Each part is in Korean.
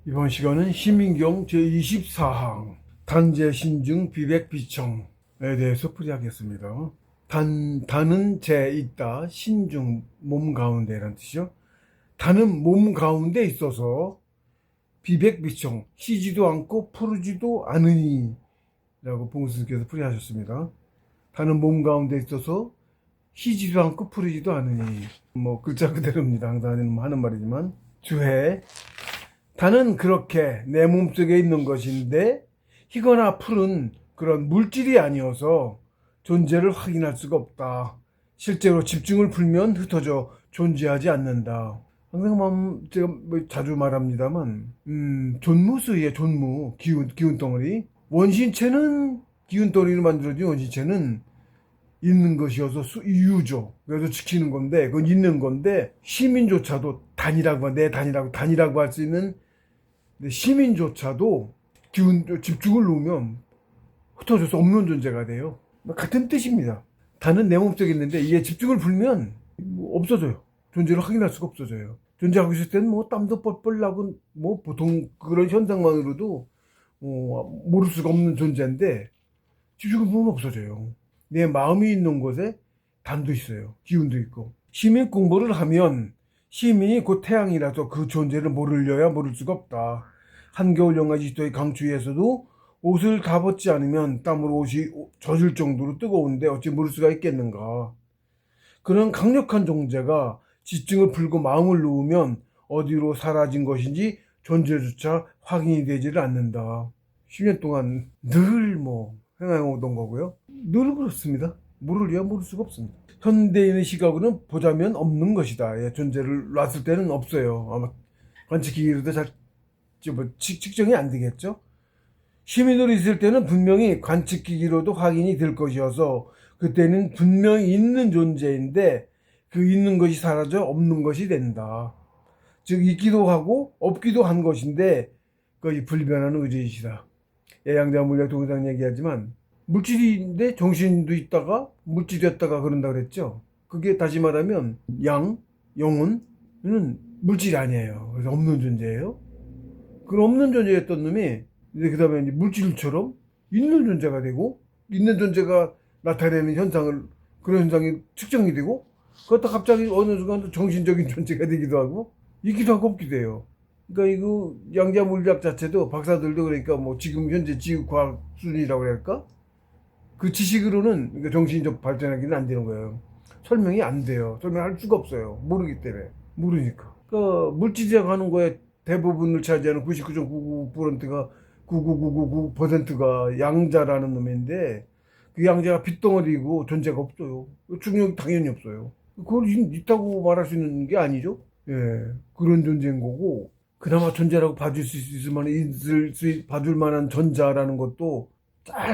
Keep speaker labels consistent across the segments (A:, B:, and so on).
A: 이번 시간은 시민경 제24항 단재신증 비백비청에 대해서 풀이하겠습니다. 단은 재 있다, 신중 몸 가운데라는 뜻이죠. 단은 몸 가운데 있어서 비백비청 쉬지도 않고 푸르지도 않으니 라고 봉수님께서 풀이하셨습니다. 단은 몸 가운데 있어서 쉬지도 않고 푸르지도 않으니, 글자 그대로입니다. 항상 하는 말이지만, 주해 단은 그렇게 내 몸속에 있는 것인데 희거나 푸른 그런 물질이 아니어서 존재를 확인할 수가 없다. 실제로 집중을 풀면 흩어져 존재하지 않는다. 항상 제가 자주 말합니다만, 존무수의 존무, 기운 덩어리. 원신체는 기운 덩어리로 만들어진 원신체는 있는 것이어서 유죠. 그래서 지키는 건데, 그건 있는 건데, 시민조차도 단이라고 할 수 있는 시민조차도 집중을 놓으면 흩어질 수 없는 존재가 돼요. 같은 뜻입니다. 단은 내 몸속에 있는데 이게 집중을 풀면 없어져요. 존재를 확인할 수가 없어져요. 존재하고 있을 때는 땀도 뻘뻘 나고 보통 그런 현상만으로도 모를 수가 없는 존재인데 집중을 풀면 없어져요. 내 마음이 있는 곳에 단도 있어요. 기운도 있고. 시민 공부를 하면 시민이 곧 태양이라서 그 존재를 모르려야 모를 수가 없다. 한겨울 영하 20도의 강추위에서도 옷을 다 벗지 않으면 땀으로 옷이 젖을 정도로 뜨거운데 어찌 모를 수가 있겠는가. 그런 강력한 존재가 지증을 풀고 마음을 놓으면 어디로 사라진 것인지 존재조차 확인이 되지를 않는다. 10년 동안 늘 행해오던 거고요. 늘 그렇습니다. 모르려야 모를 수가 없습니다. 현대인의 시각으로는 보자면 없는 것이다. 존재를 놨을 때는 없어요. 아마 관측기기로도 잘 측정이 안 되겠죠. 시민으로 있을 때는 분명히 관측기기로도 확인이 될 것이어서 그때는 분명히 있는 존재인데 그 있는 것이 사라져 없는 것이 된다. 즉 있기도 하고 없기도 한 것인데 그것이 불변한 의제이시다. 예양자 물리학 동상 얘기하지만 물질인데 정신도 있다가 물질이었다가 그런다 그랬죠. 그게 다시 말하면 영혼은 물질이 아니에요. 그래서 없는 존재예요. 그 없는 존재였던 놈이 이제 그 다음에 물질처럼 있는 존재가 되고 있는 존재가 나타내는 그런 현상이 측정이 되고 그것도 갑자기 어느 순간 정신적인 존재가 되기도 하고 있기도 하고 없기도 해요. 그러니까 이거 양자 물리학 자체도 박사들도 그러니까 지금 현재 지구과학 수준이라고 할까? 그 지식으로는 그러니까 정신적 발전하기는 안 되는 거예요. 설명이 안 돼요. 설명할 수가 없어요. 모르기 때문에. 모르니까. 그러니까 물질이라고 하는 거에 대부분을 차지하는 99.99%가 99.99%가 양자라는 놈인데 그 양자가 빗덩어리고 존재가 없어요. 중력이 당연히 없어요. 그걸 있다고 말할 수 있는 게 아니죠. 예, 그런 존재인 거고 그나마 존재라고 봐줄 만한 전자라는 것도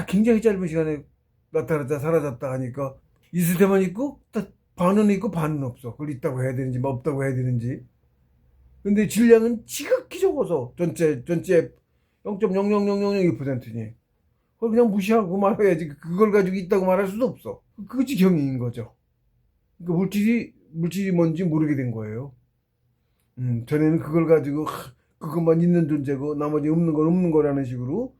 A: 굉장히 짧은 시간에 나타났다 사라졌다 하니까 있을 때만 있고 반은 있고 반은 없어. 그걸 있다고 해야 되는지 없다고 해야 되는지. 근데 질량은 지극히 적어서 전체 0.00002%니 그걸 그냥 무시하고 말해야지. 그걸 가지고 있다고 말할 수도 없어. 그것이 경인 거죠. 그러니까 물질이 뭔지 모르게 된 거예요. 전에는 그걸 가지고 그것만 있는 존재고 나머지 없는 건 없는 거라는 식으로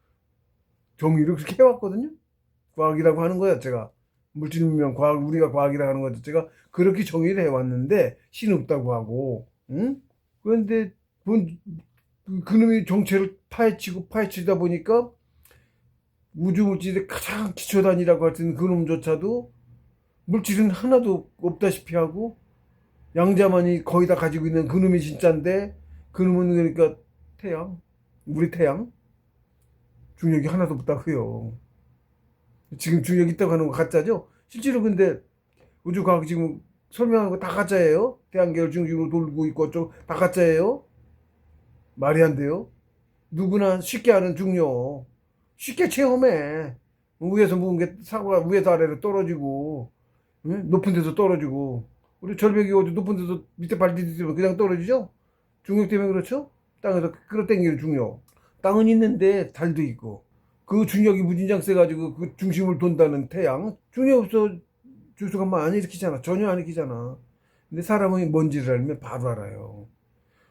A: 정의를 그렇게 해왔거든요. 과학이라고 하는 거 자체가 물질이면 우리가 과학이라고 하는 것 자체가 그렇게 정의를 해왔는데 신 없다고 하고 그런데 그놈이 정체를 파헤치다 보니까 우주 물질의 가장 기초 단위라고 할 수 있는 그놈조차도 물질은 하나도 없다시피 하고 양자만이 거의 다 가지고 있는 그놈이 진짜인데 그놈은 그러니까 우리 태양 중력이 하나도 없다고요. 지금 중력이 있다고 하는 거 가짜죠? 실제로 근데 우주과학 지금 설명하는 거 다 가짜예요. 태양계를 중심으로 돌고 있고 어쩌고 다 가짜예요. 말이 안 돼요. 누구나 쉽게 아는 중력 쉽게 체험해. 위에서 묵은 게 사고가 위에서 아래로 떨어지고 높은 데서 떨어지고 우리 절벽이 어디 높은 데서 밑에 발 디디면 그냥 떨어지죠? 중력 때문에 그렇죠? 땅에서 끌어당기는 중력. 땅은 있는데 달도 있고 그 중력이 무진장 세가지고 그 중심을 돈다는 태양 중력 없어 주수가 안 일으키잖아. 전혀 안 일으키잖아. 근데 사람은 뭔지를 알면 바로 알아요.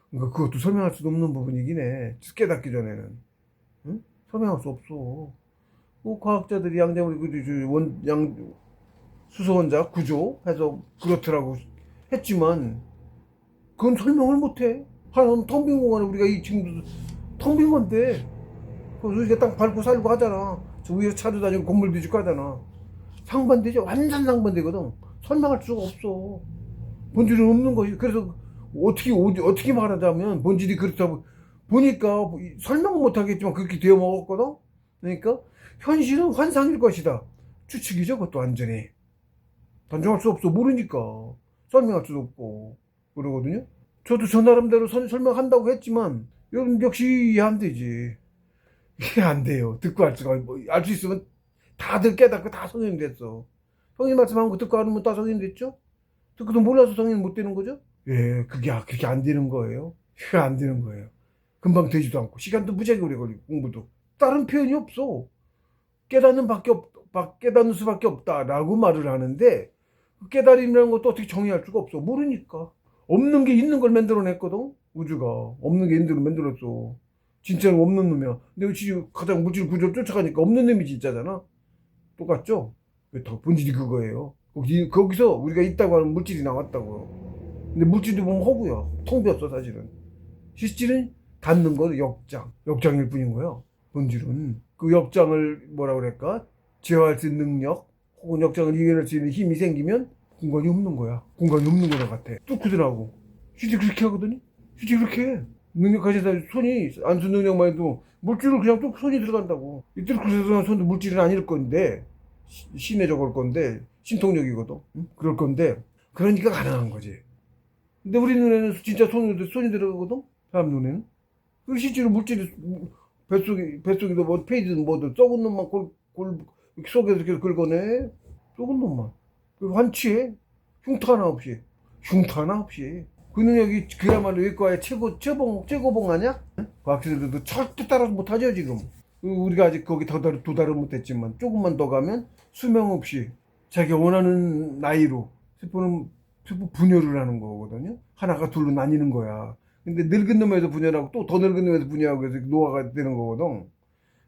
A: 그러니까 그것도 설명할 수도 없는 부분이긴 해. 깨닫기 전에는. 응? 설명할 수 없어. 뭐 과학자들이 양자물리 수소원자 구조 해서 그렇더라고 했지만 그건 설명을 못해. 하나는 텅 빈 공간에 우리가 이 지금 텅 빈 건데 우리가 땅 밟고 살고 하잖아. 저 위에서 차도 다니고 건물도 짓고 하잖아. 상반되죠. 완전 상반되거든. 설명할 수가 없어. 본질은 없는 것이. 그래서 어떻게 말하자면 본질이 그렇다고 보니까 설명은 못하겠지만 그렇게 되어 먹었거든. 그러니까 현실은 환상일 것이다. 추측이죠. 그것도 완전히 단정할 수 없어. 모르니까 설명할 수도 없고 그러거든요. 저도 저 나름대로 설명한다고 했지만 여러분 역시 이해 안 되지. 이해 안 돼요. 듣고 알 수가 알 수 있으면 다들 깨닫고 다 성인 됐어. 성인 말씀한 거 듣고 알면 다 성인 됐죠? 듣고도 몰라서 성인 못 되는 거죠? 예, 그게 안 되는 거예요. 그게 안 되는 거예요. 금방 되지도 않고 시간도 무지하게 오래 걸리고 공부도 다른 표현이 없어. 깨닫는 수밖에 없다라고 말을 하는데 그 깨달음이라는 것도 어떻게 정의할 수가 없어. 모르니까. 없는 게 있는 걸 만들어냈거든. 우주가 없는 게 있는 대로 만들었어. 진짜는 없는 놈이야. 근데 가장 물질 구조를 쫓아가니까 없는 놈이 진짜잖아. 똑같죠? 더 본질이 그거예요. 거기서 우리가 있다고 하는 물질이 나왔다고요. 근데 물질도 보면 허구야. 텅 비었어 사실은. 실질은 닿는 건 역장일 뿐인 거야. 본질은 그 역장을 뭐라 그럴까 제어할 수 있는 능력 혹은 역장을 이겨낼 수 있는 힘이 생기면 공간이 없는 거야. 공간이 없는 거랑 같아. 뚫고들하고 실제 그렇게 하거든요. 실제 그렇게 해. 능력하신 사람이 손이 안수 능력만 해도 물질을 그냥 뚝 손이 들어간다고. 이 뚫고 들어간 손도 물질은 아닐 건데 신에 적을 건데 신통력이거든. 응? 그럴 건데 그러니까 가능한 거지. 근데 우리 눈에는 진짜 손이 들어가거든. 사람 눈에는. 그 실제로 물질이 뱃속에도 뭐 페이지든 뭐든 썩은 놈만 속에서 계속 긁어내. 썩은 놈만. 그 환치해. 흉터 하나 없이. 그 능력이 그야말로 외과의 최고봉 아니야? 과학자들도 절대 따라서 못하죠 지금. 우리가 아직 거기 도달을 못했지만 조금만 더 가면 수명 없이 자기가 원하는 나이로 세포 분열을 하는 거거든요. 하나가 둘로 나뉘는 거야. 근데 늙은 놈에서 분열하고 또 더 늙은 놈에서 분열하고 해서 노화가 되는 거거든.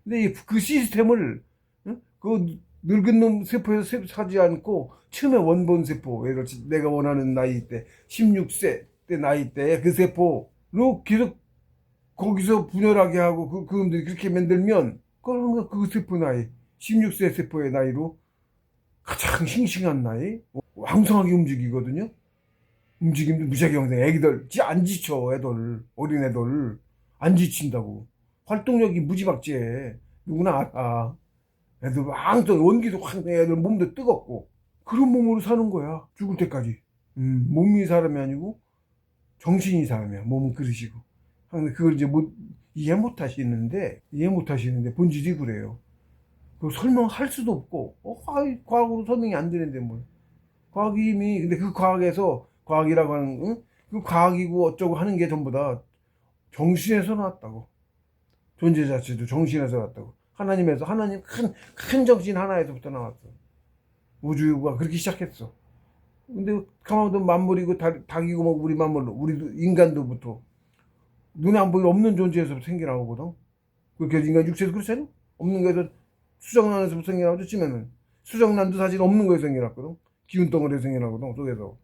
A: 근데 그 시스템을 그 늙은 놈 세포에서 사지 않고 처음에 원본 세포, 예를 들어 내가 원하는 나이 때 16세 때 나이 때 그 세포로 계속 거기서 분열하게 하고 그 놈들이 그렇게 만들면 그 세포 나이 16세 세포의 나이로 가장 싱싱한 나이 왕성하게 움직이거든요. 움직임도 무지하게 왕성해. 애기들 안 지쳐. 어린 애들 안 지친다고. 활동력이 무지막지해. 누구나 알아. 애들 왕성 원기도 확 내. 애들 몸도 뜨겁고 그런 몸으로 사는 거야 죽을 때까지. 몸이 사람이 아니고 정신이 사람이야. 몸은 그러시고. 근데 그걸 이제 이해 못 하시는데 본질이 그래요. 그걸 설명할 수도 없고 과학으로 설명이 안 되는데 뭘. 과학이 이미 근데 그 과학에서 과학이라고 하는 그 과학이고 어쩌고 하는 게 전부 다 정신에서 나왔다고. 존재 자체도 정신에서 나왔다고. 하나님 큰 정신 하나에서부터 나왔어. 우주가 그렇게 시작했어. 근데 가만히 만물이고 닭이고 뭐 우리 만물 우리도 인간도부터 눈에 안 보이는 없는 존재에서부터 생겨나오거든. 그렇게 인간 육체에서 그렇잖아. 없는 거에서 수정란에서부터 생겨나오죠. 찌면은 수정란도 사실 없는 거에서 생겨났거든. 기운덩어리에서 생겨나거든. 속에서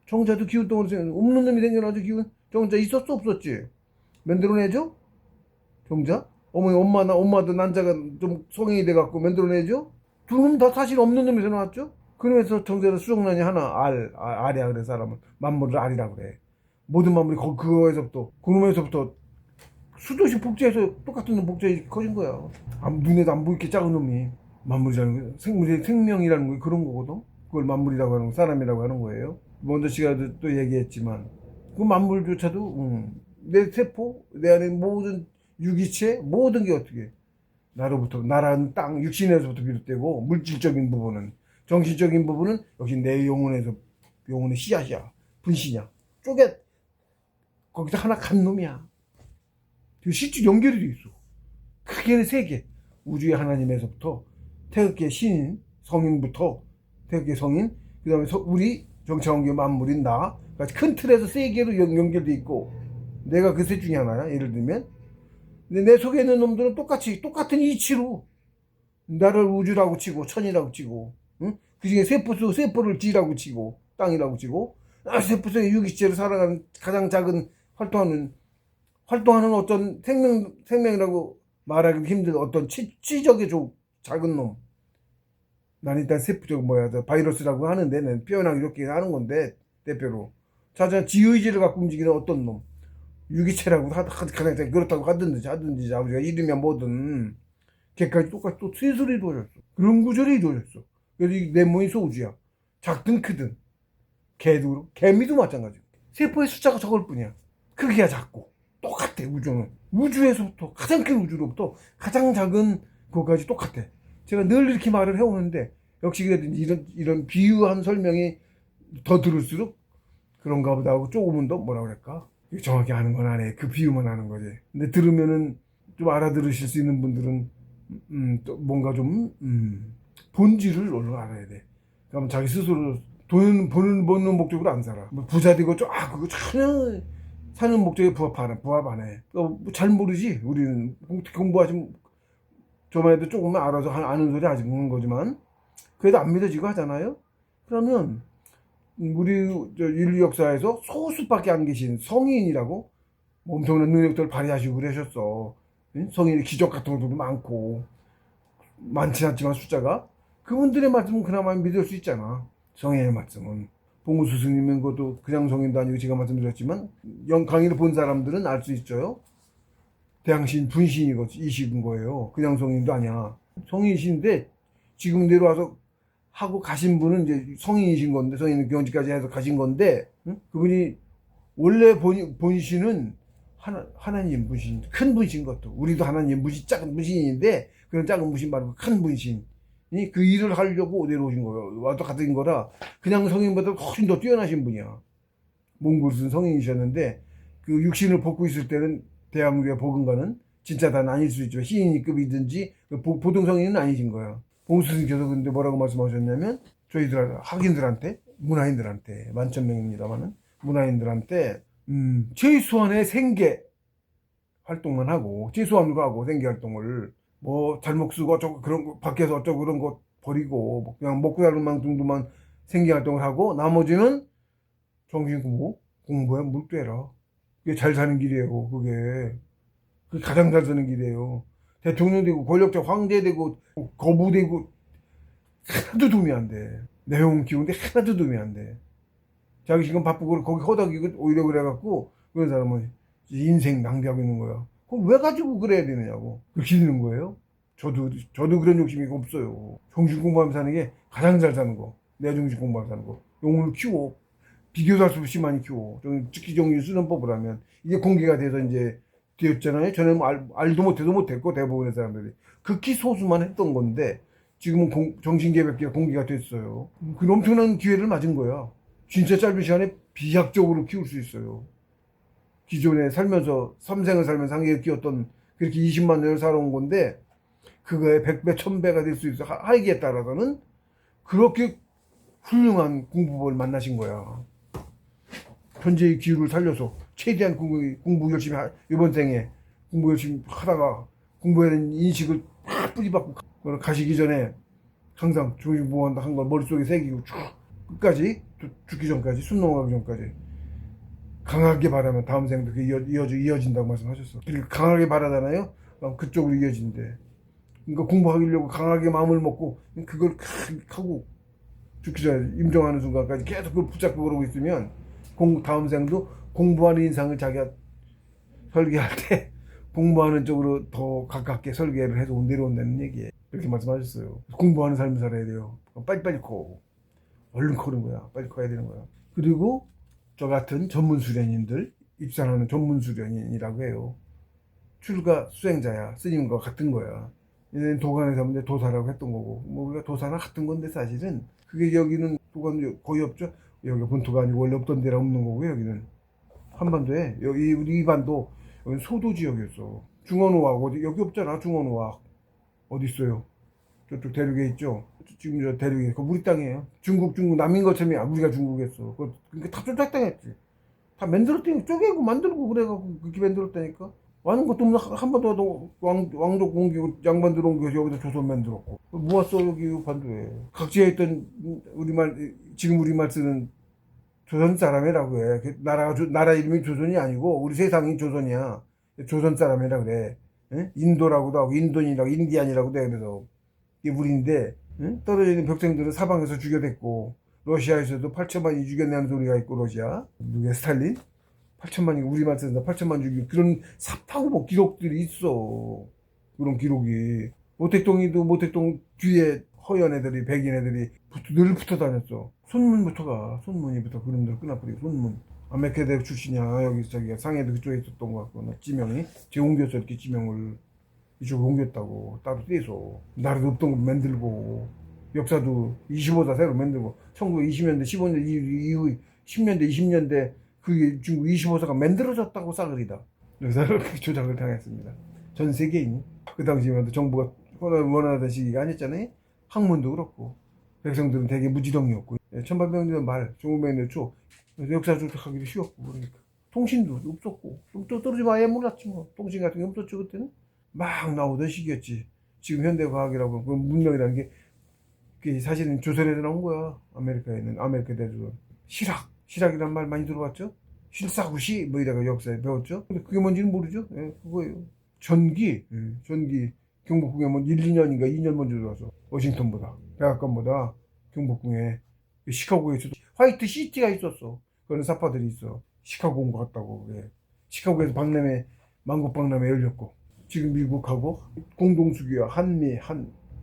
A: 정자도 기운덩어리에서 없는 놈이 생겨나죠. 정자 있었어 없었지? 만들어내죠? 정자? 엄마도 난자가 좀 성행이 돼갖고 만들어내죠? 두 놈 다 사실 없는 놈에서 나왔죠? 그러면서 정자는 수정란이 하나 알이야 그래. 사람은 만물을 알이라 그래. 모든 만물이 그거에서부터 그놈에서부터 수도시 복제해서 똑같은 놈 복제해 커진 거야. 눈에도 안 보이게 작은 놈이 만물이라는 거. 생명이라는 거 그런 거거든. 그걸 만물이라고 하는 거, 사람이라고 하는 거예요. 먼저 시간에도 또 얘기했지만 그 만물조차도 내 세포, 내 안에 모든 유기체, 모든 게 어떻게 나라는 땅, 육신에서부터 비롯되고 물질적인 부분은 정신적인 부분은 역시 내 영혼의 씨앗이야, 분신이야. 거기서 하나 간 놈이야. 실제 연결이 돼 있어. 크게는 세 개. 우주의 하나님에서부터 태극기의 신인, 성인부터 태극기의 성인, 그 다음에 우리 정체원계 만물인 나. 큰 틀에서 세 개로 연결돼 있고 내가 그 셋 중에 하나야, 예를 들면. 근데 내 속에 있는 놈들은 똑같은 이치로 나를 우주라고 치고 천이라고 치고, 응? 그 중에 세포를 지라고 치고 땅이라고 치고, 세포 속에 유기체로 살아가는 가장 작은 활동하는 어떤 생명이라고 말하기 힘든 어떤 치적의 작은 놈. 난 일단 세포적 바이러스라고 하는데, 는 표현하기 이렇게 하는 건데, 대표로. 자자 지의지를 갖고 움직이는 어떤 놈. 유기체라고 가장 그렇다고 하든지 아버지가 이름이야 뭐든 걔까지 똑같이 또 세술이 이루어졌어. 그런 구조로 이루어졌어. 그래서 내 몸이 소우주야. 작든 크든. 개미도 마찬가지고. 세포의 숫자가 적을 뿐이야. 크기가 작고 똑같아. 우주는 우주에서부터 가장 큰 우주로부터 가장 작은 그거까지 똑같아. 제가 늘 이렇게 말을 해오는데 역시 그래도 이런 비유한 설명이 더 들을수록 그런가 보다 하고 조금은 더 뭐라 그럴까, 정확히 아는 건 아니에요. 그 비유만 하는 거지. 근데 들으면은 좀 알아들으실 수 있는 분들은 또 뭔가 좀 본질을 얼른 알아야 돼. 그러면 자기 스스로 돈 버는 목적으로 안 살아. 뭐 부자 되고 그거 전혀 사는 목적에 부합 안 해. 잘 모르지. 우리는 공부하지 저만 해도 조금만 알아서 아는 소리 아직 묻는 거지만 그래도 안 믿어지고 하잖아요. 그러면 우리 인류 역사에서 소수밖에 안 계신 성인이라고 엄청난 능력들을 발휘하시고 그러셨어. 성인의 기적 같은 것도 많고 많지 않지만 숫자가 그분들의 말씀은 그나마 믿을 수 있잖아. 성인의 말씀은 봉우 스승님은 그것도 그냥 성인도 아니고 제가 말씀드렸지만 강의를 본 사람들은 알 수 있죠. 대양신 분신이신 거예요. 그냥 성인도 아니야. 성인이신데 지금 내려와서 하고 가신 분은 이제 성인이신 건데, 성인 경지까지 해서 가신 건데, 응? 그분이 원래 본신은 하나님 분신, 큰 분신 것도. 우리도 하나님 분신, 작은 분신인데, 그런 작은 분신 말고 큰 분신이 그 일을 하려고 내려오신 거예요. 와도 같은 거라, 그냥 성인보다 훨씬 더 뛰어나신 분이야. 몽골 쓴 성인이셨는데, 그 육신을 벗고 있을 때는 대한민국의 복음가는 진짜 다 아닐 수 있지만, 신인급이든지, 보통 성인은 아니신 거야. 봉수님께서 근데 뭐라고 말씀하셨냐면, 저희들 학인들한테, 문화인들한테, 만천명입니다만은 문화인들한테 최소한의 생계 활동만 하고, 최소한으로 하고 생계 활동을 뭐 잘못 쓰고 어쩌고 그런 거 밖에서 어쩌고 그런 거 버리고 뭐 그냥 먹고 사는 만 정도만 생계 활동을 하고 나머지는 정신 공부에 몰두해라. 그게 잘 사는 길이에요. 그게 가장 잘 사는 길이에요. 대통령 되고 권력자 황제 되고 거부 되고 하나도 도움이 안 돼. 내용 키우는데 하나도 도움이 안 돼. 자기 지금 바쁘고 거기 허덕이고 오히려 그래갖고 그런 사람은 인생 낭비하고 있는 거야. 그럼 왜 가지고 그래야 되느냐고 그렇게 되는 거예요. 저도 그런 욕심이 없어요. 정신 공부하면서 사는 게 가장 잘 사는 거. 내 정신 공부하면서 사는 거. 용을 키워. 비교할 수 없이 많이 키워. 특히 정신 쓰는 법을 하면 이게 공개가 돼서 이제 되었잖아요. 전에는 알도 못했고 대부분의 사람들이 극히 소수만 했던 건데 지금은 정신개벽기가 공개가 됐어요. 그 엄청난 기회를 맞은 거야. 진짜 짧은 시간에 비약적으로 키울 수 있어요. 기존에 살면서 3생을 살면서 한계를 키웠던 그렇게 20만 년을 살아온 건데 그거에 100배, 1000배가 될 수 있어. 하기에 따라서는 그렇게 훌륭한 공부법을 만나신 거야. 현재의 기후를 살려서 최대한 공부 열심히 이번 생에 공부 열심히 하다가 공부에 대한 인식을 팍 뿌리박고 가시기 전에 항상 정신보호한다 한 걸 머릿속에 새기고 쭉 끝까지 죽기 전까지 숨 넘어가기 전까지 강하게 바라면 다음 생도 그게 이어진다고 말씀하셨어. 그리고 강하게 바라잖아요. 그쪽으로 이어진대. 그러니까 공부하려고 강하게 마음을 먹고 그걸 하고 죽기 전에 임종하는 순간까지 계속 그걸 붙잡고 그러고 있으면 다음 생도 공부하는 인상을 자기가 설계할 때 공부하는 쪽으로 더 가깝게 설계를 해서 내려온다는 얘기예요. 이렇게 말씀하셨어요. 공부하는 삶을 살아야 돼요. 빨리빨리 커. 얼른 커는 거야. 빨리 커야 되는 거야. 그리고 저 같은 전문 수련인들, 입산하는 전문 수련인이라고 해요. 출가 수행자야. 스님과 같은 거야. 얘는 도관에서 하면 도사라고 했던 거고, 뭐 우리가 도사나 같은 건데 사실은 그게 여기는 도관 거의 없죠. 여기 본토가 아니고 원래 없던 데라 없는 거고요. 여기는 한반도에 여기 우리 이반도 여기 소도 지역이었어. 중원호학 여기 없잖아. 중원호학 어디 있어요? 저쪽 대륙에 있죠. 지금 저 대륙에 그 우리 땅이에요. 중국 남인 것처럼 우리가 중국했어. 그러니까 탑승 당했지. 다 만들었다니까. 쪼개고 만들고 그래갖고 그렇게 만들었다니까. 많은 것도 없는 한 번도 왕족 옮기고 양반 들어온 게 여기다 조선 만들었고. 모았어 여기 반도에. 각지에 있던 우리말, 지금 우리말 쓰는 조선 사람이라고 해. 나라 이름이 조선이 아니고 우리 세상이 조선이야. 조선 사람이라 그래. 예? 인도라고도 하고 인도인이라고 인디안이라고도 해. 그래서 이게 우리인데, 응? 떨어져 있는 벽생들은 사방에서 죽여댔고, 러시아에서도 8천만이 죽였냐는 소리가 있고, 러시아 누구야, 스탈린 8천만이 우리말 쓰는데 8천만 죽이고, 그런 삽하고 뭐 기록들이 있어. 그런 기록이. 모택동 뒤에 허연 애들이, 백인 애들이 늘 붙어 다녔어. 손문부터가, 손문이부터 그림들 끊어버리고, 손문. 아메리카대 출신이야. 여기 저기 상해도 그쪽에 있었던 것 같고, 지명이 제 옮겼어. 이렇게 지명을 이쪽으로 옮겼다고. 따로 떼서 나라도 없던 거 만들고, 역사도 25사 새로 만들고, 1920년대 15년 이후 10년대 20년대 그게 중국 25사가 만들어졌다고 싸그리다. 그래서 그렇게 조작을 당했습니다. 전 세계인이. 그 당시에도 정부가 원하던 시기가 아니었잖아요. 학문도 그렇고 백성들은 되게 무지렁이었고, 1800년대 말 중국명년 초 역사 조작하기도 쉬웠고. 그러니까 통신도 없었고, 좀 떨어지면 아예 몰랐지 뭐. 통신 같은 게 없었죠 그때는. 막 나오던 시기였지. 지금 현대과학이라고 그 문명이라는 게 그게 사실은 조선에서 나온 거야. 아메리카에는 아메리카 대조선. 실학이란 말 많이 들어봤죠? 실사구시 뭐 이래가 역사에 배웠죠. 근데 그게 뭔지는 모르죠. 예, 그거예요. 전기 경복궁에 뭐 1, 2년인가 2년 먼저 들어와서 워싱턴보다 백악관보다 경복궁에 시카고에서도 화이트 시티가 있었어. 그런 사파들이 있어. 시카고 온 것 같다고. 그래. 시카고에서 만국 박람회 열렸고, 지금 미국하고 공동수교와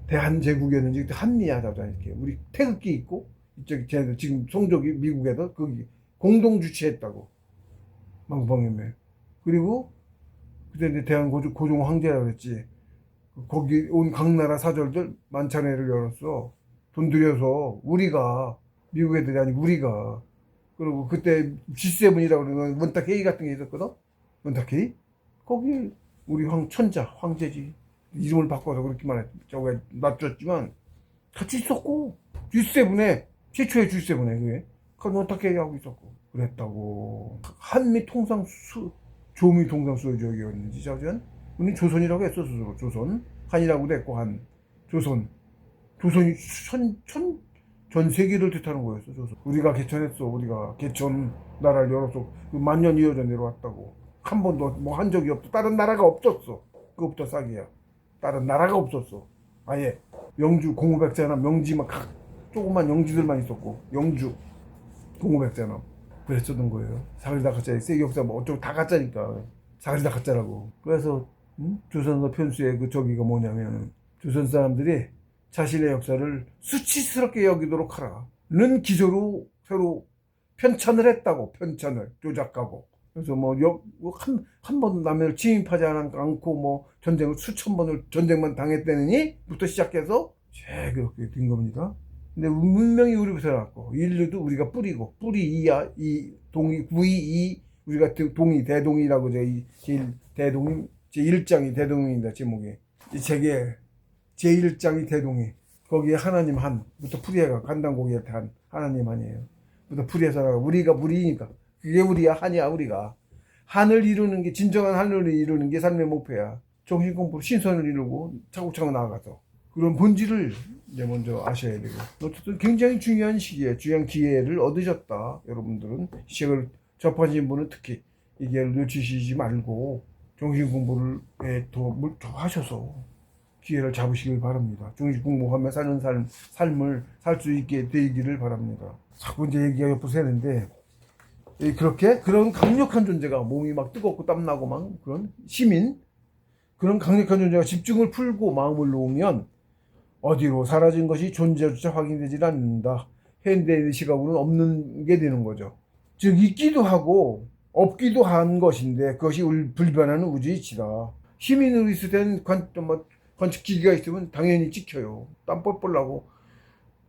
A: 대한제국이었는지 한미야 하자 이렇게. 우리 태극기 있고 이쪽 쟤네들 지금 송족이 미국에도 거기 공동 주최했다고. 만국박람회. 그리고 그때 이제 고종 황제라고 그랬지. 거기 온 각 나라 사절들 만찬회를 열었어. 돈 들여서 우리가, 미국 애들이 아니고 우리가. 그리고 그때 G7이라고 그러는 원탁 회의 같은 게 있었거든. 원탁 회의. 거기 우리 황제지. 이름을 바꿔서 그렇게 저거 놔줬지만 같이 있었고, G7에 최초의 G7에 그게 원탁 회의하고 있었고 그랬다고. 한미 조미 통상수호지역이었는지 저전 우리 조선이라고 했어. 스스로 조선. 한이라고도 했고 조선이 전 세계를 뜻하는 거였어. 조선. 우리가 개천했어. 우리가 개천 나라를 열어서 만년 이어져 내려왔다고. 한 번도 뭐 한 적이 없어. 다른 나라가 없었어. 그것부터 싹이야. 다른 나라가 없었어. 아예 영주 공후백제나 명지만 조그만 영지들만 있었고, 영주 공후백제나 그랬었던 거예요. 사그리다 가짜. 세계 역사 뭐 어쩌고 다 가짜니까 사그리다 가짜라고. 그래서 조선서 편수의 그 저기가 뭐냐면, 조선 사람들이 자신의 역사를 수치스럽게 여기도록 하라는 기조로 새로 편찬을 했다고. 편찬을 조작하고. 그래서 한 번 남을 침입하지 않고 뭐 전쟁을 수천 번을 전쟁만 당했다느니부터 시작해서 그렇게 된 겁니다. 근데 문명이 우리부터 나왔고, 인류도 우리가 뿌리고, 뿌리 이야, 우리가 대동이라고 대동이 제1장이 대동입니다. 제목이. 이 책에 제1장이 대동이. 거기에 하나님 한부터 풀이해가 간단고기에 하나님 한이에요. 부터 풀이해서 우리가 무리니까 그게 우리야. 한이야. 우리가 한을 이루는 게, 진정한 한을 이루는 게 삶의 목표야. 정신공부로 신선을 이루고 차곡차곡 나아가서 그런 본질을 이제 먼저 아셔야 되고. 어쨌든 굉장히 중요한 시기에 중요한 기회를 얻으셨다. 여러분들은 이 책을 접하신 분은 특히 이 기회를 놓치시지 말고 정신공부를 더 하셔서 기회를 잡으시길 바랍니다. 정신공부하며 사는 삶을 살 수 있게 되기를 바랍니다. 자꾸 이제 얘기가 옆으로 새는데, 그런 강력한 존재가, 몸이 막 뜨겁고 땀나고 막 그런 시민, 그런 강력한 존재가 집중을 풀고 마음을 놓으면 어디로 사라진 것이 존재조차 확인되질 않는다. 현대의 시각으로는 없는 게 되는 거죠. 즉 있기도 하고 없기도 한 것인데 그것이 불변하는 우주의 이치다. 시민으로 있을 때는 관측기기가 있으면 당연히 찍혀요. 땀 뻘뻘 나고.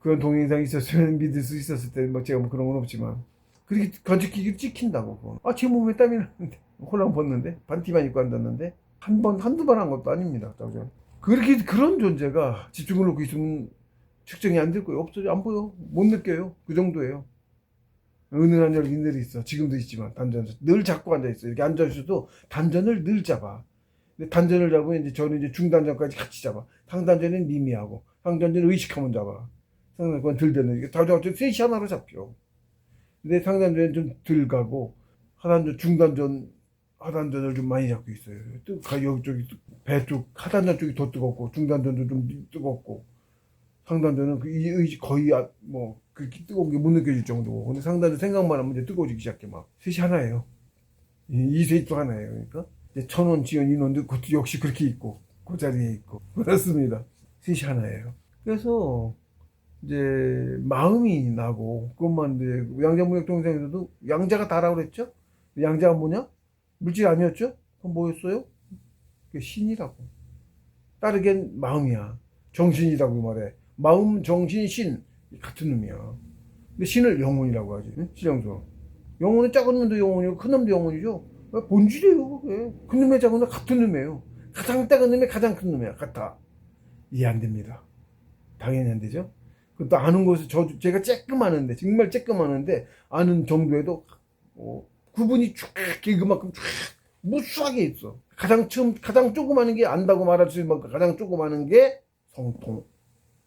A: 그런 동영상이 있었으면 믿을 수 있었을 때 제가 뭐 그런 건 없지만, 그렇게 관측기기를 찍힌다고. 제 몸에 땀이 나는데, 홀랑 벗는데, 반티만 입고 앉았는데, 한두 번 한 것도 아닙니다. 그런 존재가 집중을 놓고 있으면 측정이 안 될 거예요. 없어져. 안 보여. 못 느껴요. 그 정도예요. 은은한 열기 늘 있어. 지금도 있지만 단전 늘 잡고 앉아 있어. 이렇게 앉아 있어도 단전을 늘 잡아. 근데 단전을 잡으면 이제 저는 이제 중단전까지 같이 잡아. 상단전은 미미하고 상단전은 의식하면 잡아. 상단전 들대는 이게 다 잡고 셋이 하나로 잡혀. 근데 상단전은 좀 덜 가고 하단전 중단전 하단전을 좀 많이 잡고 있어요. 또 여기 쪽이 배 쪽 하단전 쪽이 더 뜨겁고 중단전도 좀 뜨겁고 상단전은 이 의식 거의 뭐 그렇게 뜨거운 게 못 느껴질 정도고. 근데 상단전 생각만 하면 이제 뜨거워지기 시작해 막. 셋이 하나예요. 이 셋이 또 하나예요. 그러니까 이제 천원, 지원, 인원도 그것도 역시 그렇게 있고 그 자리에 있고 그렇습니다. 셋이 하나예요. 그래서 이제 마음이 나고 그것만 이제 양자문학 동생에서도 양자가 다라고 그랬죠. 양자가 뭐냐? 물질 아니었죠? 그럼 뭐였어요? 그게 신이라고. 따르겐 마음이야. 정신이라고 말해. 마음, 정신, 신 같은 놈이야. 근데 신을 영혼이라고 하지. 응? 신영서. 영혼은 작은 놈도 영혼이고 큰 놈도 영혼이죠. 본질이에요. 예. 큰 놈의 작은 놈 같은 놈이에요. 가장 작은 놈이 가장 큰 놈이야. 같아. 이해 안 됩니다. 당연히 안 되죠. 그것도 아는 것을 제가 쬐끔 아는데 정말 쬐끔 아는데 아는 정도에도 구분이 쫙 그만큼 쫙 무수하게 있어. 가장 조그마한 게 안다고 말할 수 있는 만큼 가장 조그마한 게 성통.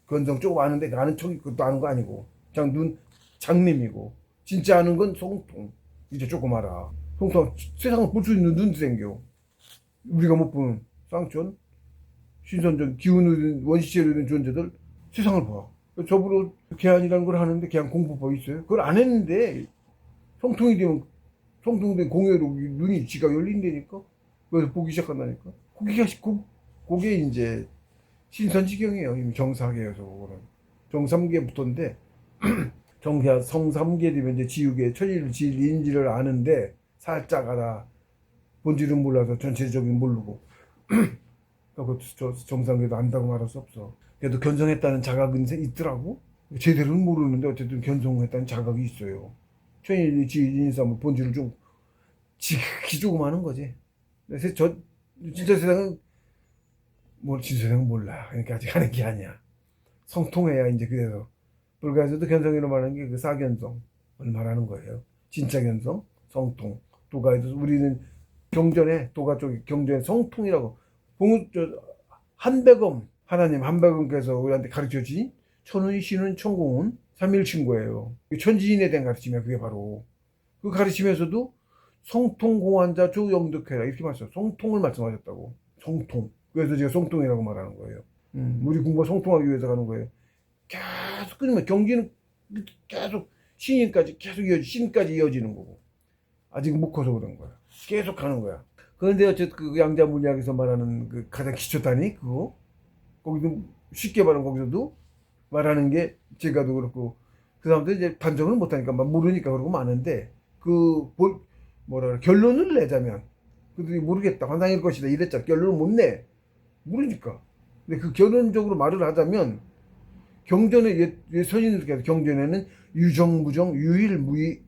A: 건성 조금 아는데 아는 척이 그것도 아는 거 아니고 그냥 눈 장님이고 진짜 아는 건 성통. 이제 조금 알아. 성통 세상을 볼 수 있는 눈도 생겨. 우리가 못 보는 쌍촌 신선전 기운을 원시체로 된 존재들 세상을 봐. 저보러 개안이라는 걸 하는데 개안 공부법 있어요. 그걸 안 했는데 성통이 되면 성통된 공예로 눈이 지가 열린다니까. 그래서 보기 시작한다니까. 그게 이제 신선지경이에요. 이미 정사계여서 그거는 정삼계부터인데 성삼계 되면 이제 지육의 천일 지일인지를 아는데 살짝 알아. 본질은 몰라서 전체적인 모르고. 그것도 정상계도 안다고 말할 수 없어. 그래도 견성했다는 자각은 있더라고. 제대로는 모르는데 어쨌든 견성했다는 자각이 있어요. 천일 지일인사면 본질을 좀 지극히 조그마한 거지. 그래서 진짜 세상은 진짜 세상은 몰라. 그러니까 아직 하는 게 아니야. 성통해야 이제 그래서 불가에서도 견성이라고 말하는 게 그 사견성을 말하는 거예요. 진짜 견성, 성통. 도가에도 우리는 경전에 도가 쪽에 경전에 성통이라고 한백엄 하나님 한백엄께서 우리한테 가르쳐 주신 천운, 신운, 천공운 삼일친구예요. 천지인에 대한 가르침이야. 그게 바로 그 가르침에서도 성통공환자 조영득해라 이렇게 말씀하셨어요. 성통을 말씀하셨다고. 성통. 그래서 제가 성통이라고 말하는 거예요. 우리 공부가 성통하기 위해서 가는 거예요. 계속 끊으면 경기는 계속 신인까지 계속 신까지 이어지는 거고 아직 못 커서 그런 거야. 계속 가는 거야. 그런데 어쨌든 그 양자물리학에서 말하는 그 가장 기초 단위 그거 거기도 쉽게 말하면 거기서도 말하는 게 제가도 그렇고 그 사람들 이제 반정을 못하니까 모르니까 그러고 많은데 결론을 내자면 그들이 모르겠다 환상일 것이다 이랬잖아. 결론을 못 내. 모르니까. 근데 그 결론적으로 말을 하자면 경전에 선인들께서 경전에는 유정, 무정, 유일, 무의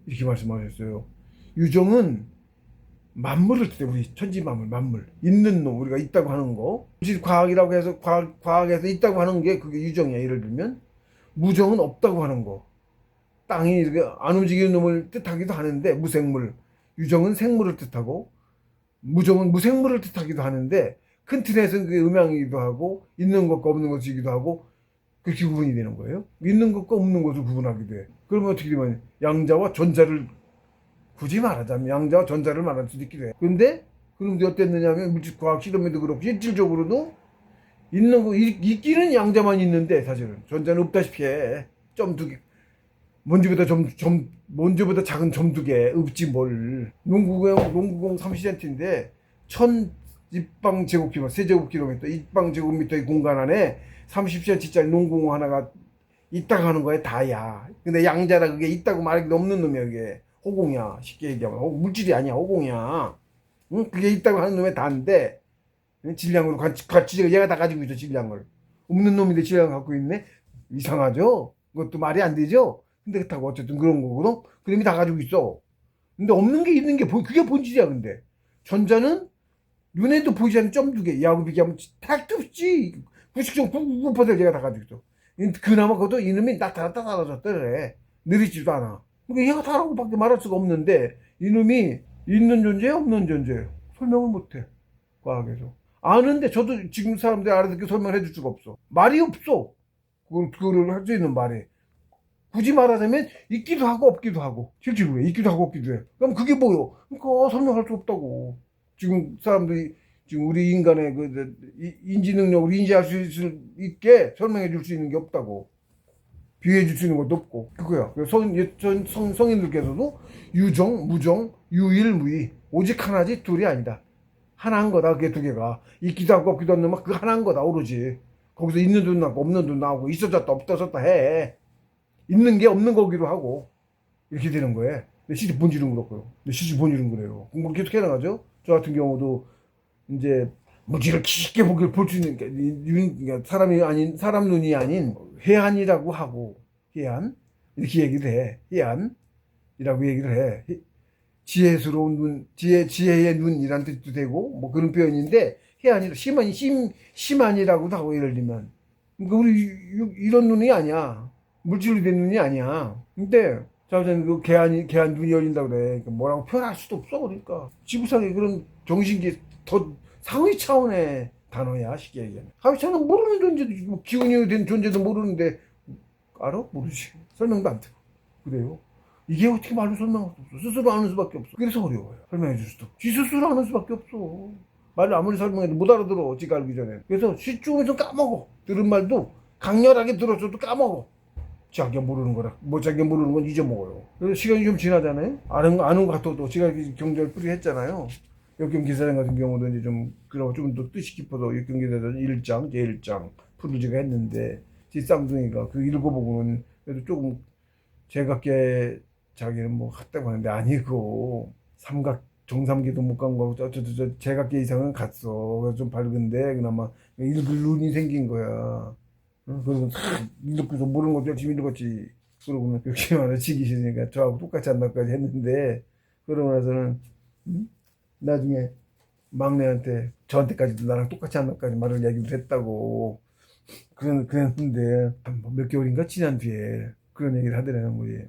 A: 이렇게 말씀하셨어요. 유정은 만물을 뜻해. 우리 천지만물, 만물 있는 놈 우리가 있다고 하는 거. 과학이라고 해서 과학에서 있다고 하는 게 그게 유정이야. 예를 들면 무정은 없다고 하는 거. 땅이 이렇게 안 움직이는 놈을 뜻하기도 하는데 무생물. 유정은 생물을 뜻하고 무정은 무생물을 뜻하기도 하는데 큰 틀에서는 그게 음양이기도 하고 있는 것과 없는 것이기도 하고 그렇게 구분이 되는 거예요. 있는 것과 없는 것을 구분하기도 해. 그러면 어떻게 되면 양자와 전자를 굳이 말하자면 양자와 전자를 말할 수도 있기도 해. 그런데 그놈들이 어땠느냐 하면 물질과학 실험에도 그렇고 실질적으로도 있기는 양자만 있는데 사실은 전자는 없다시피 해. 점 두 개. 먼지보다 작은 점 두 개. 없지 뭘. 농구공 30cm인데 1000 입방 제곱킬로미터, 세제곱킬로미터, 입방 제곱미터의 공간 안에 30cm짜리 농구공 하나가 있다고 하는 거야, 다야. 근데 양자라 그게 있다고 말하기도 없는 놈이야, 그게. 호공이야. 쉽게 얘기하면. 물질이 아니야, 호공이야. 응? 그게 있다고 하는 놈의 다인데, 질량으로 같이, 얘가 다 가지고 있어, 질량을. 없는 놈인데 질량을 갖고 있네? 이상하죠? 그것도 말이 안 되죠? 근데 그렇다고 어쨌든 그런 거거든? 그 놈이 다 가지고 있어. 근데 없는 게 있는 게, 그게 본질이야, 근데. 전자는 눈에도 보이지 않는 점 두 개. 야구 비교하면 택도 없지. 99.999% 제가 다 가지고 있어. 그나마 그것도 이놈이 나타났다 사라졌다 그래. 느리지도 않아. 그러니까 얘가 다라고 밖에 말할 수가 없는데 이놈이 있는 존재야 없는 존재예요. 설명을 못해. 과학에서. 아는데 저도 지금 사람들이 알아듣게 설명을 해줄 수가 없어. 말이 없어. 그거를 할 수 있는 말이. 굳이 말하자면 있기도 하고 없기도 하고 실제로 왜 있기도 하고 없기도 해. 그럼 그게 뭐요? 그러니까 설명할 수 없다고. 지금 사람들이 지금 우리 인간의 그 인지 능력을 인지할 수 있게 설명해 줄 수 있는 게 없다고. 비유해 줄 수 있는 것도 없고 그거야. 성인들께서도 유정, 무정, 유일, 무이 오직 하나지 둘이 아니다. 하나인 거다. 그게 두 개가 있기도 하고 없기도 하는 막 그 하나인 거다 오로지. 거기서 있는 돈 나고 없는 돈 나오고 있어졌다 없어졌다 해. 있는 게 없는 거기도 하고 이렇게 되는 거예요. 근데 실제 본질은 그렇고요. 근데 실제 본질은 그래요. 공부를 계속 해나가죠. 저 같은 경우도 이제 무지를 깊게 볼 수 있는 그러니까 사람이 아닌 사람 눈이 아닌 해안이라고 하고 해안 이렇게 얘기를 해. 해안이라고 얘기를 해. 지혜스러운 눈, 지혜의 눈이란 뜻도 되고 뭐 그런 표현인데 해안이 심한이라고도 하고 예를 들면 그러니까 우리 이런 눈이 아니야. 물질로 된 눈이 아니야. 근데 자우전 그 개안 눈이 열린다 그래. 그러니까 뭐라고 표현할 수도 없어. 그러니까 지구상에 그런 정신계 더 상위 차원의 단어야 쉽게 얘기하면. 하위 차원은 모르는 존재도 뭐 기운이 된 존재도 모르는데 알아? 모르지. 설명도 안 돼. 그래요. 이게 어떻게 말로 설명할 수 없어. 스스로 아는 수밖에 없어. 그래서 어려워요. 설명해 줄 수도. 지 스스로 아는 수밖에 없어. 말을 아무리 설명해도 못 알아들어. 지가 알기 전에. 그래서 시중에 좀 까먹어. 들은 말도 강렬하게 들어줘도 까먹어. 자기가 모르는 거라. 뭐 자기가 모르는 건 잊어먹어요. 그래서 시간이 좀 지나잖아요. 아는 것 같아도 제가 경제를 뿌리했잖아요. 역경기사전 같은 경우도 이제 좀 그런 좀 더 뜻이 깊어서 역경기사전 1장, 제1장 풀을 제가 했는데 제 쌍둥이가 그 읽어보고는 그래도 조금 제각계 자기는 뭐 갔다고 하는데 아니고 정삼계도 못 간 거고 저 제각계 이상은 갔어. 그래서 좀 밝은데 그나마 읽을 눈이 생긴 거야. 그래서 읽고서 모르는 것도 열심히 읽었지. 그러고는 역시 말해 지기 싫으니까 저하고 똑같이 한다까지 했는데 그러고 나서는 나중에 막내한테 저한테까지도 나랑 똑같이 한다까지 말을 얘기를 했다고 그랬는데 몇 개월인가 지난 뒤에 그런 얘기를 하더라는 거지.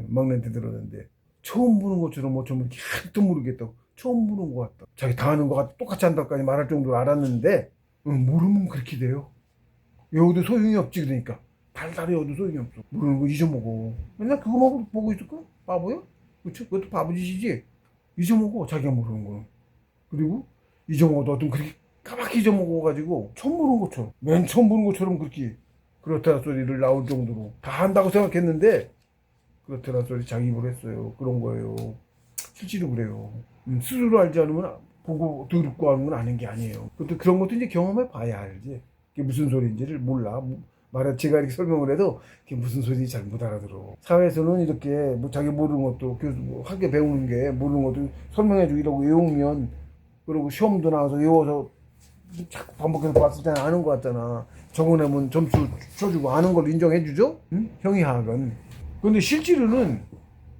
A: 막내한테 들었는데 처음 보는 것처럼 뭐 좀 이렇게 하나도 모르겠다고 처음 보는 것 같다. 자기 당하는 것 같아 똑같이 한다까지 말할 정도로 알았는데 모르면 그렇게 돼요. 외워도 소용이 없지. 그러니까 달달이 외워도 소용이 없어. 모르는 거 잊어먹어. 맨날 그거만 보고 있을까? 바보야? 그치? 그것도 바보짓이지. 잊어먹어 자기가 모르는 거는. 그리고 잊어먹어도 어떤 그렇게 까맣게 잊어먹어가지고 처음 보는 것처럼 맨 처음 보는 것처럼 그렇게 그렇다는 소리를 나올 정도로 다 한다고 생각했는데 그렇다는 소리 자기 입으로 했어요. 그런 거예요. 실제로 그래요. 스스로 알지 않으면 보고 듣고 하는 건 아는 게 아니에요. 그런 것도 이제 경험해 봐야 알지. 그게 무슨 소리인지를 몰라. 제가 이렇게 설명을 해도 그게 무슨 소리인지 잘 못 알아들어. 사회에서는 이렇게 뭐 자기 모르는 것도 학교 배우는 게 모르는 것도 설명해주고 이러고 외우면 그리고 시험도 나와서 외워서 자꾸 반복해서 봤을 때는 아는 것 같잖아. 적어내면 점수 쳐주고 아는 걸 인정해주죠? 응? 형이학은. 근데 실제로는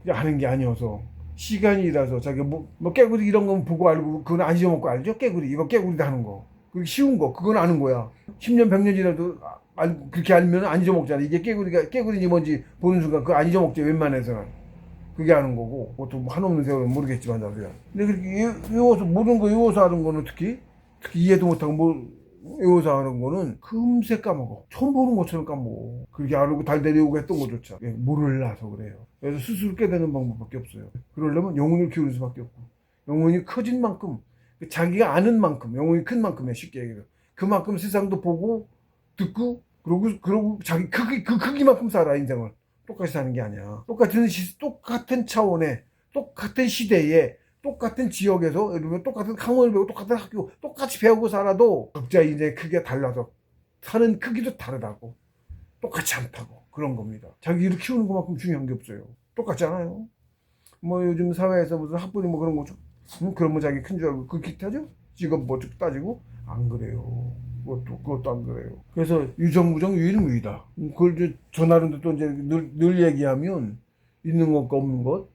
A: 아는 게 아니어서 시간이라서 자기 뭐 깨구리 이런 건 보고 알고 그건 안 잊어먹고 알죠? 깨구리 이거 깨구리다 하는 거. 그게 쉬운 거 그건 아는 거야. 10년 100년이라도 그렇게 알면 안 잊어먹잖아. 이게 깨구리인지 뭔지 보는 순간 그거 안 잊어먹지 웬만해서는. 그게 아는 거고 보통 한없는 세월은 모르겠지만 나도야. 근데 그렇게 외워서 모르는 거 외워서 하는 거는 특히 이해도 못하고 외워서 하는 거는 금세 까먹어. 처음 보는 것처럼 까먹어. 그렇게 알고 달달이 외우고 했던 것조차 모를라서 그래요. 그래서 스스로 깨닫는 방법밖에 없어요. 그러려면 영혼을 키우는 수밖에 없고 영혼이 커진 만큼 자기가 아는 만큼 영혼이 큰 만큼이야. 쉽게 얘기해서 그만큼 세상도 보고 듣고 그러고 자기 그 크기만큼 살아 인생을. 똑같이 사는 게 아니야. 똑같은 차원에 똑같은 시대에 똑같은 지역에서 예를 들면 똑같은 학원을 배우고 똑같은 학교 똑같이 배우고 살아도 각자 인생의 크기가 달라서 사는 크기도 다르다고. 똑같이 않다고. 그런 겁니다. 자기 일을 키우는 것만큼 중요한 게 없어요. 똑같잖아요. 뭐 요즘 사회에서 무슨 학벌이 뭐 그런 거죠. 그러면 자기 큰 줄 알고 그 기타죠? 직업 뭐 따지고 안 그래요. 그것도 안 그래요. 그래서 유정무정 유일무이다. 그걸 저 나름대로 또 이제 늘 얘기하면 있는 것과 없는 것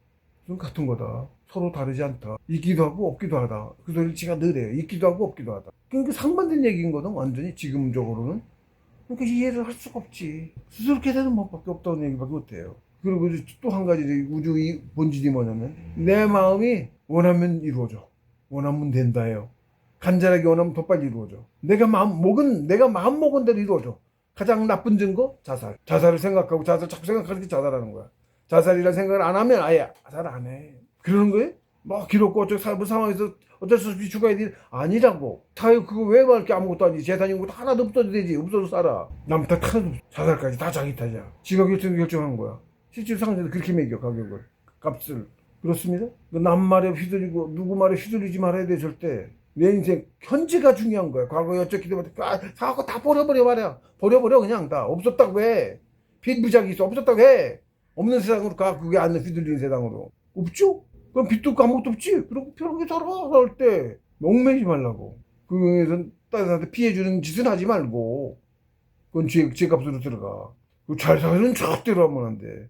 A: 좀 같은 거다. 서로 다르지 않다. 있기도 하고 없기도 하다. 그 소리를 제가 늘 해요. 있기도 하고 없기도 하다. 그러니까 상반된 얘기인 거든 완전히 지금적으로는. 그러니까 이해를 할 수가 없지. 스스로 깨닫는 법밖에 없다는 얘기밖에 못해요. 그리고 또 한 가지 우주의 본질이 뭐냐면 내 마음이 원하면 이루어져. 원하면 된다예요. 간절하게 원하면 더 빨리 이루어져. 내가 마음 먹은 대로 이루어져. 가장 나쁜 증거 자살. 자살을 생각하고 자꾸 생각하는 게 자살하는 거야. 자살이라는 생각을 안 하면 아예 자살 안 해. 그러는 거예요? 막 기록고 어쩌고 상황에서 어쩔 수 없이 죽어야 돼. 아니라고. 사회 그거 왜 그렇게 아무것도 아니지. 재산이 것도 하나도 없어도 되지. 없어도 살아. 남 탓 하나도 없어. 자살까지 다 자기 탓이야. 지가 결정한 거야. 실제로 상대도 그렇게 매겨 가격을. 값을. 그렇습니다. 남 말에 휘둘리고 누구 말에 휘둘리지 말아야 돼 절대. 내 인생 현재가 중요한 거야. 과거에 어쩌기도 못해. 사고 다 버려버려 말이야. 버려버려 그냥 다. 없었다고 해. 빚무작위 있어. 없었다고 해. 없는 세상으로 가. 그게 안 휘둘리는 세상으로. 없죠? 그럼 빚도 없고 아무것도 없지? 그럼 편하게 살아. 살 때. 얽매이지 말라고. 그에서 다른 사람한테 피해주는 짓은 하지 말고. 그건 죄값으로 들어가. 잘 사는 절대로 하면 안 돼.